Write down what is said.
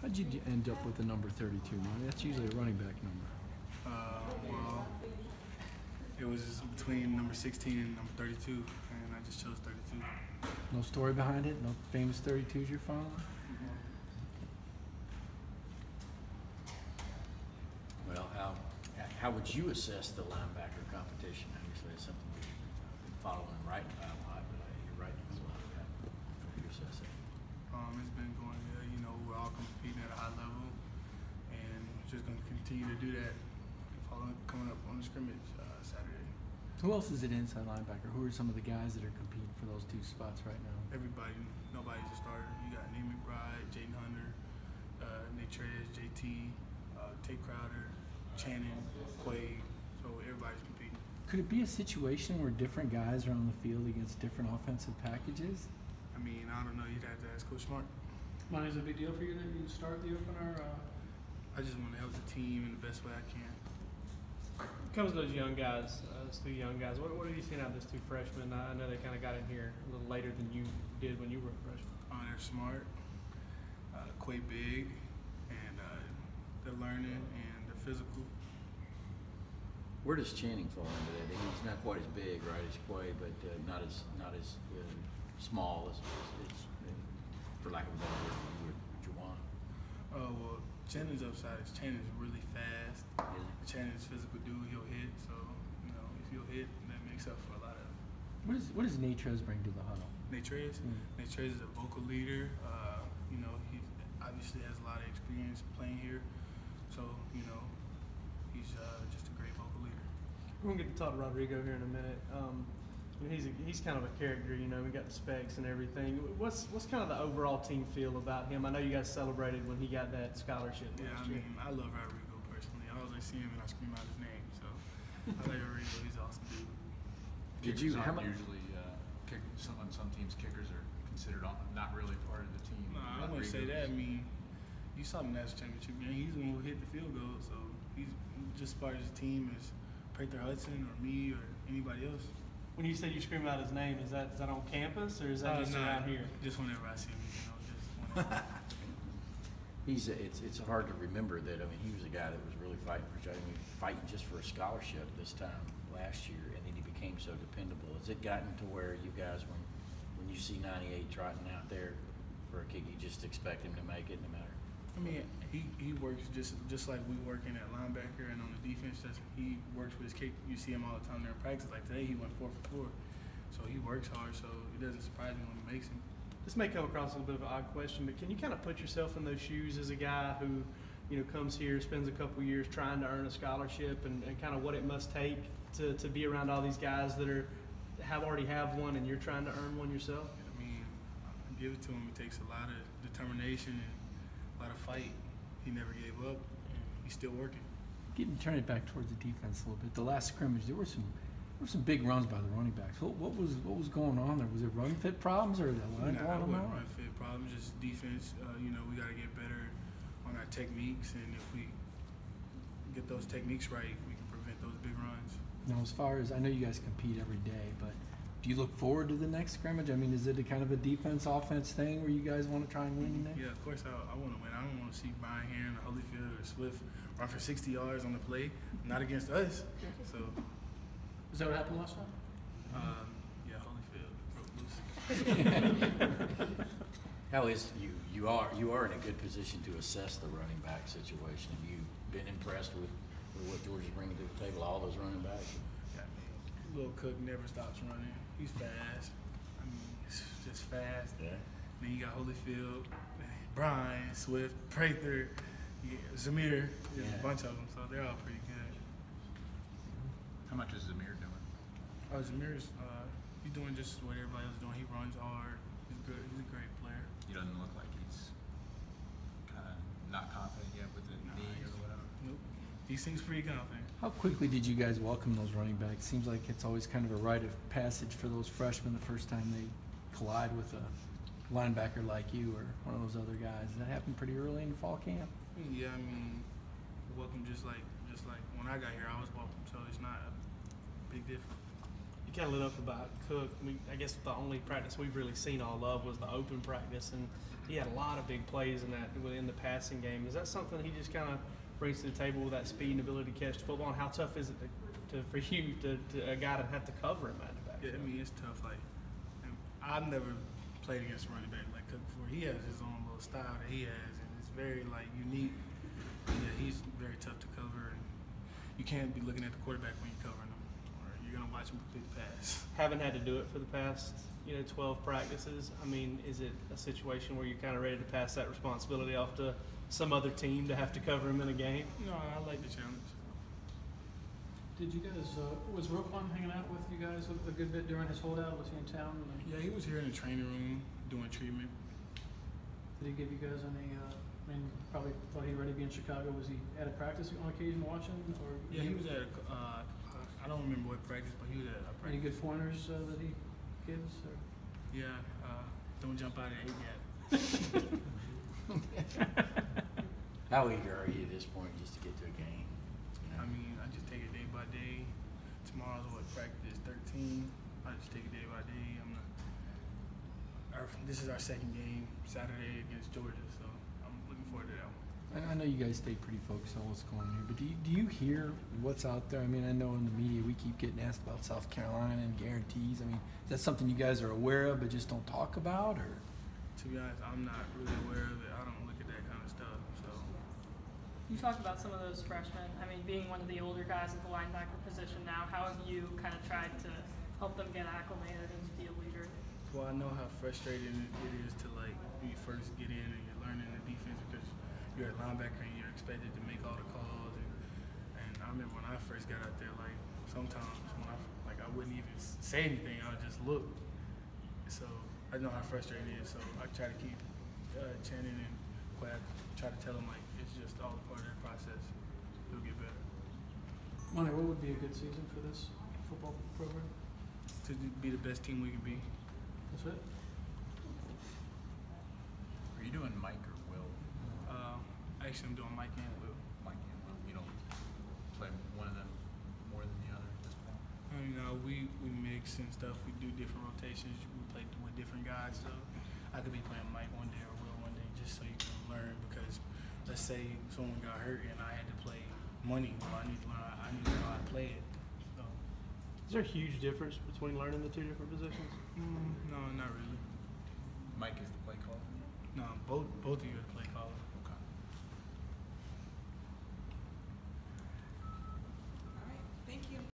How'd you end up with the number 32, Monty? That's usually a running back number. Well, it was between number 16 and number 32, and I just chose 32. No story behind it? No famous 32s you're following? Well, how would you assess the linebacker competition? Obviously, it's something we've been following and writing about a lot, but you're writing as well. How do you assess it? It's been going good. You know, we're all competing at a high level, and we're just going to continue to do that. Coming up on the scrimmage Saturday. Who else is it inside linebacker? Who are some of the guys that are competing for those two spots right now? Everybody, nobody's a starter. You got Nate McBride, Jaden Hunter, Nate Trez, JT, Tate Crowder, Channing, Quaid. So everybody's competing. Could it be a situation where different guys are on the field against different offensive packages? I mean, I don't know. You'd have to ask Coach Smart. Money's a big deal for you that you start the opener? I just want to help the team in the best way I can. Comes to those young guys, those two young guys. What have you seen out of those two freshmen? I know they kind of got in here a little later than you did when you were a freshman. They're smart, quite big, and they're learning and they're physical. Where does Channing fall into that? He's not quite as big, right, as Quay, but not as small as for lack of a better word, you would want. Well, Channing's upside is Channing's really fast. Channing's physical dude, he'll hit. So, you know, if he'll hit, that makes up for a lot of. What does Nate Trez bring to the huddle? Nate Trez? Nate Trez is a vocal leader. You know, he obviously has a lot of experience playing here. So, you know, he's just a great vocal leader. We're going to get to talk to Rodrigo here in a minute. He's kind of a character, you know, we got the specs and everything. What's kind of the overall team feel about him? I know you guys celebrated when he got that scholarship last year. I love Rodrigo personally. I always see him and I scream out his name. So I like Rodrigo. He's awesome dude. Kickers aren't usually on some teams, kickers are considered not really part of the team. No, I wouldn't say that. I mean, you saw the national championship game. He's the one who hit the field goal. So he's just part of the team as Prather Hudson or me or anybody else. When you said you scream out his name, is that on campus or is that just around here? Just whenever I see him, you know, just whenever. It's hard to remember that. I mean, he was a guy that was really fighting just for a scholarship this time last year, and then he became so dependable. Has it gotten to where you guys, when you see 98 trotting out there for a kick, you just expect him to make it no matter? I mean, he works just like we working at linebacker and on the defense. He works with his kick. You see him all the time during practice. Like today, he went 4 for 4. So he works hard. So it doesn't surprise me when he makes him. This may come across a little bit of an odd question, but can you kind of put yourself in those shoes as a guy who, you know, comes here, spends a couple years trying to earn a scholarship, and kind of what it must take to be around all these guys that already have one, and you're trying to earn one yourself? I mean, I give it to him. It takes a lot of determination and a lot of fight. He never gave up, and he's still working. Turn it back towards the defense a little bit. The last scrimmage, there were some big runs by the running backs. What was going on there? Was it run fit problems or that line blowing them out? Run fit problems, just defense. You know, we got to get better on our techniques, and if we get those techniques right, we can prevent those big runs. Now, as far as I know, you guys compete every day, but do you look forward to the next scrimmage? I mean, is it a kind of a defense-offense thing where you guys want to try and win today? Yeah, of course I want to win. I don't want to see Brian Heron or Holyfield or Swift run for 60 yards on the play, not against us. So. Is that what happened last time? Yeah, Holyfield broke loose. How is you are in a good position to assess the running back situation. Have you been impressed with what George is bringing to the table? All those running backs. Yeah, man. Lil Cook never stops running. He's fast. I mean, he's just fast. Yeah. Then you got Holyfield, Brian, Swift, Prather, Zamir. There's a bunch of them, so they're all pretty good. How much is Zamir doing? Zamir's he's doing just what everybody else is doing. He runs hard. He's good. He's a great player. He doesn't look like he's kind of not confident yet with the knee or whatever. Nope. He seems pretty confident. How quickly did you guys welcome those running backs? Seems like it's always kind of a rite of passage for those freshmen the first time they collide with a linebacker like you or one of those other guys. Did that happen pretty early in fall camp? Yeah, I mean, welcome just like when I got here, I was welcome, so it's not a big difference. You kind of lit up about Cook. I guess the only practice we've really seen all of was the open practice, and he had a lot of big plays in that within the passing game. Is that something he just kind of brings to the table with that speed and ability to catch the football? And how tough is it for you to a guy to have to cover him at the back? Yeah, I mean, it's tough. Like, I've never played against a running back like Cook before. He has his own little style that he has, and it's very like unique. Yeah, he's very tough to cover, and you can't be looking at the quarterback when you're covering him, or you're gonna watch him complete the pass. Haven't had to do it for the past 12 practices. I mean, is it a situation where you're kind of ready to pass that responsibility off to some other team to have to cover him in a game? No, I like the challenge. Did you guys, was Roquan hanging out with you guys a good bit during his holdout? Was he in town? Yeah, he was here in the training room doing treatment. Did he give you guys any, I mean, probably thought he was ready to be in Chicago. Was he at a practice on occasion watching? Or Yeah, he was at I don't remember what practice, but he was at a practice. any good pointers that he gives? Or? Yeah, don't jump out at 8 yet. How eager are you at this point just to get to a game? I mean, I just take it day by day. Tomorrow's practice 13. I just take it day by day. This is our second game, Saturday against Georgia, so I'm looking forward to that one. I know you guys stay pretty focused on what's going on here, but do you hear what's out there? I mean, I know in the media we keep getting asked about South Carolina and guarantees. I mean, is that something you guys are aware of but just don't talk about, or? To be honest, I'm not really aware of it. I don't look at that kind of stuff. So You talked about some of those freshmen. I mean, being one of the older guys at the linebacker position now, how have you kind of tried to help them get acclimated and be a leader? well, I know how frustrating it is to like when you first get in and you're learning the defense because you're a linebacker and you're expected to make all the calls. And I remember when I first got out there, like sometimes when I wouldn't even say anything, I would just look. So I know how frustrating it is. So I try to keep chanting and try to tell them like it's just all part of the process. It'll get better. Monty, what would be a good season for this football program? To be the best team we can be. That's it? Are you doing Mike or Will? Actually, I'm doing Mike and Will. Mike and Will. You don't play one of them more than the other at this point? You know, we mix and stuff. We do different rotations. We play with different guys. So I could be playing Mike one day or Will one day just so you can learn. Because let's say someone got hurt and I had to play money. Well, I need to learn. I need to know how to play it. So Is there a huge difference between learning the two different positions? no, not really. Mike is the play caller. No, both of you are the play caller.